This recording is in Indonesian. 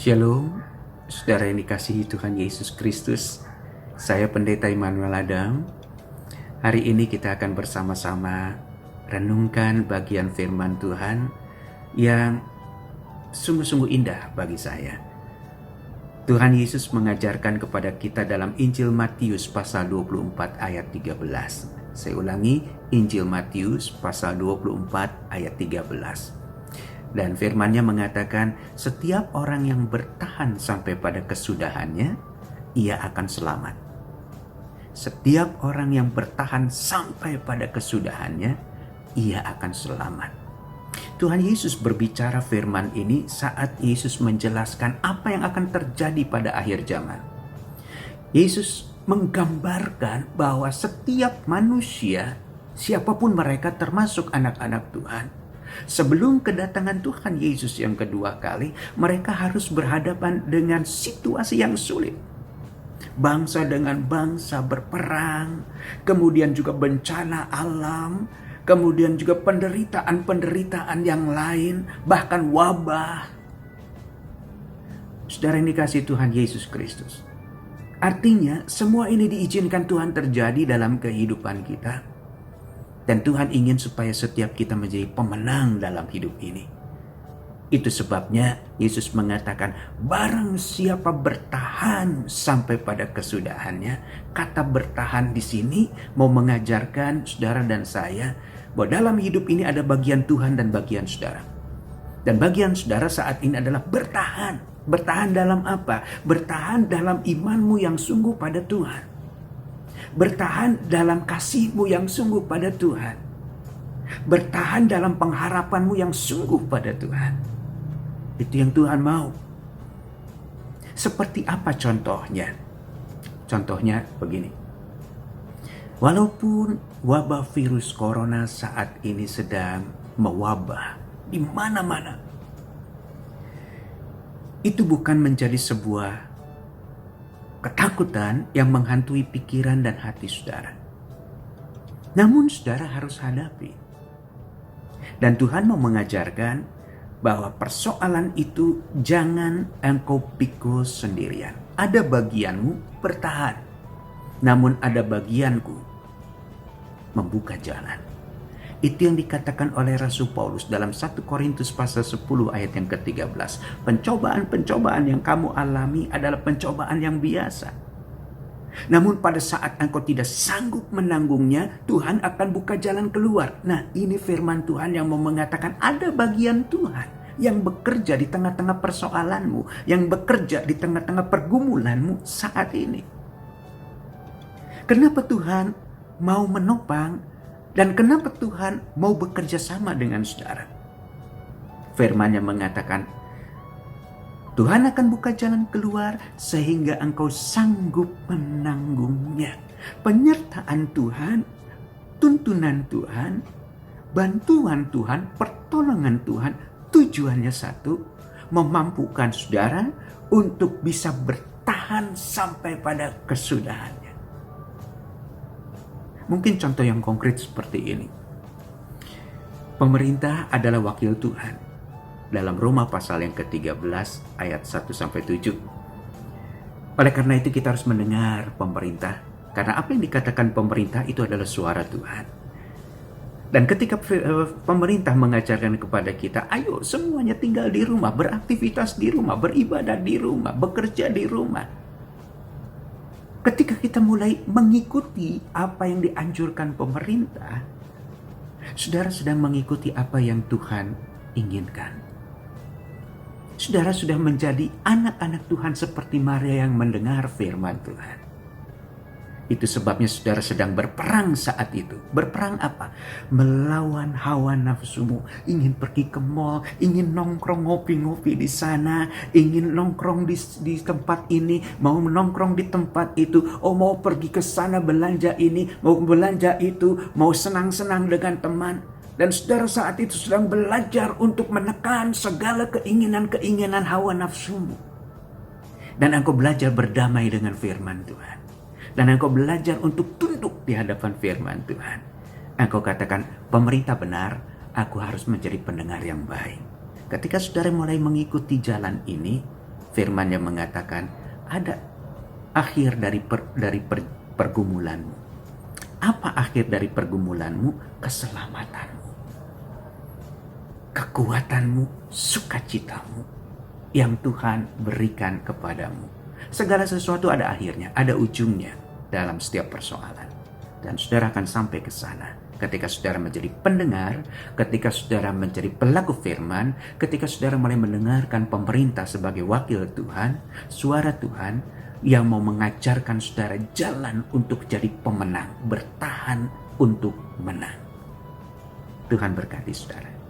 Shalom, saudara yang dikasihi Tuhan Yesus Kristus. Saya Pendeta Immanuel Adam. Hari ini kita akan bersama-sama renungkan bagian firman Tuhan yang sungguh-sungguh indah bagi saya. Tuhan Yesus mengajarkan kepada kita dalam Injil Matius pasal 24 ayat 13. Saya ulangi, Injil Matius pasal 24 ayat 13. Dan firman-Nya mengatakan, setiap orang yang bertahan sampai pada kesudahannya, ia akan selamat. Setiap orang yang bertahan sampai pada kesudahannya, ia akan selamat. Tuhan Yesus berbicara firman ini saat Yesus menjelaskan apa yang akan terjadi pada akhir zaman. Yesus menggambarkan bahwa setiap manusia, siapapun mereka termasuk anak-anak Tuhan, sebelum kedatangan Tuhan Yesus yang kedua kali, mereka harus berhadapan dengan situasi yang sulit. Bangsa dengan bangsa berperang, kemudian juga bencana alam, kemudian juga penderitaan-penderitaan yang lain, bahkan wabah. Saudara yang dikasihi Tuhan Yesus Kristus. Artinya, semua ini diizinkan Tuhan terjadi dalam kehidupan kita. Dan Tuhan ingin supaya setiap kita menjadi pemenang dalam hidup ini. Itu sebabnya Yesus mengatakan, barang siapa bertahan sampai pada kesudahannya. Kata bertahan di sini mau mengajarkan saudara dan saya bahwa dalam hidup ini ada bagian Tuhan dan bagian saudara. Dan bagian saudara saat ini adalah bertahan. Bertahan dalam apa? Bertahan dalam imanmu yang sungguh pada Tuhan. Bertahan dalam kasih-Mu yang sungguh pada Tuhan. Bertahan dalam pengharapan-Mu yang sungguh pada Tuhan. Itu yang Tuhan mau. Seperti apa contohnya? Contohnya begini. Walaupun wabah virus corona saat ini sedang mewabah di mana-mana, itu bukan menjadi sebuah ketakutan yang menghantui pikiran dan hati saudara. Namun saudara harus hadapi. Dan Tuhan mau mengajarkan bahwa persoalan itu jangan engkau pikul sendirian. Ada bagianmu bertahan. Namun ada bagianku membuka jalan. Itu yang dikatakan oleh Rasul Paulus dalam 1 Korintus pasal 10 ayat yang ke-13. Pencobaan-pencobaan yang kamu alami adalah pencobaan yang biasa. Namun pada saat engkau tidak sanggup menanggungnya, Tuhan akan buka jalan keluar. Nah, ini firman Tuhan yang mau mengatakan ada bagian Tuhan yang bekerja di tengah-tengah persoalanmu, yang bekerja di tengah-tengah pergumulanmu saat ini. Kenapa Tuhan mau menopang? Dan kenapa Tuhan mau bekerja sama dengan saudara? Firman-Nya mengatakan, Tuhan akan buka jalan keluar sehingga engkau sanggup menanggungnya. Penyertaan Tuhan, tuntunan Tuhan, bantuan Tuhan, pertolongan Tuhan, tujuannya satu, memampukan saudara untuk bisa bertahan sampai pada kesudahannya. Mungkin contoh yang konkret seperti ini. Pemerintah adalah wakil Tuhan. Dalam Roma pasal yang ke-13 ayat 1-7. Oleh karena itu kita harus mendengar pemerintah. Karena apa yang dikatakan pemerintah itu adalah suara Tuhan. Dan ketika pemerintah mengajarkan kepada kita, ayo semuanya tinggal di rumah, beraktivitas di rumah, beribadah di rumah, bekerja di rumah. Ketika kita mulai mengikuti apa yang dianjurkan pemerintah, saudara sedang mengikuti apa yang Tuhan inginkan. Saudara sudah menjadi anak-anak Tuhan seperti Maria yang mendengar firman Tuhan. Itu sebabnya saudara sedang berperang saat itu. Berperang apa? Melawan hawa nafsumu. Ingin pergi ke mall, ingin nongkrong ngopi-ngopi di sana, ingin nongkrong di tempat ini, mau nongkrong di tempat itu, mau pergi ke sana belanja ini, mau belanja itu, mau senang-senang dengan teman. Dan saudara saat itu sedang belajar untuk menekan segala keinginan-keinginan hawa nafsumu. Dan engkau belajar berdamai dengan firman Tuhan. Dan engkau belajar untuk tunduk di hadapan firman Tuhan. Engkau katakan, pemerintah benar, aku harus menjadi pendengar yang baik. Ketika saudara mulai mengikuti jalan ini, Firman yang mengatakan ada akhir dari pergumulanmu. Apa akhir dari pergumulanmu? Keselamatanmu, kekuatanmu, sukacitamu yang Tuhan berikan kepadamu. Segala sesuatu ada akhirnya, ada ujungnya dalam setiap persoalan. Dan saudara akan sampai ke sana ketika saudara menjadi pendengar, ketika saudara menjadi pelaku firman, ketika saudara mulai mendengarkan pemerintah sebagai wakil Tuhan, suara Tuhan yang mau mengajarkan saudara jalan untuk jadi pemenang, bertahan untuk menang. Tuhan berkati saudara.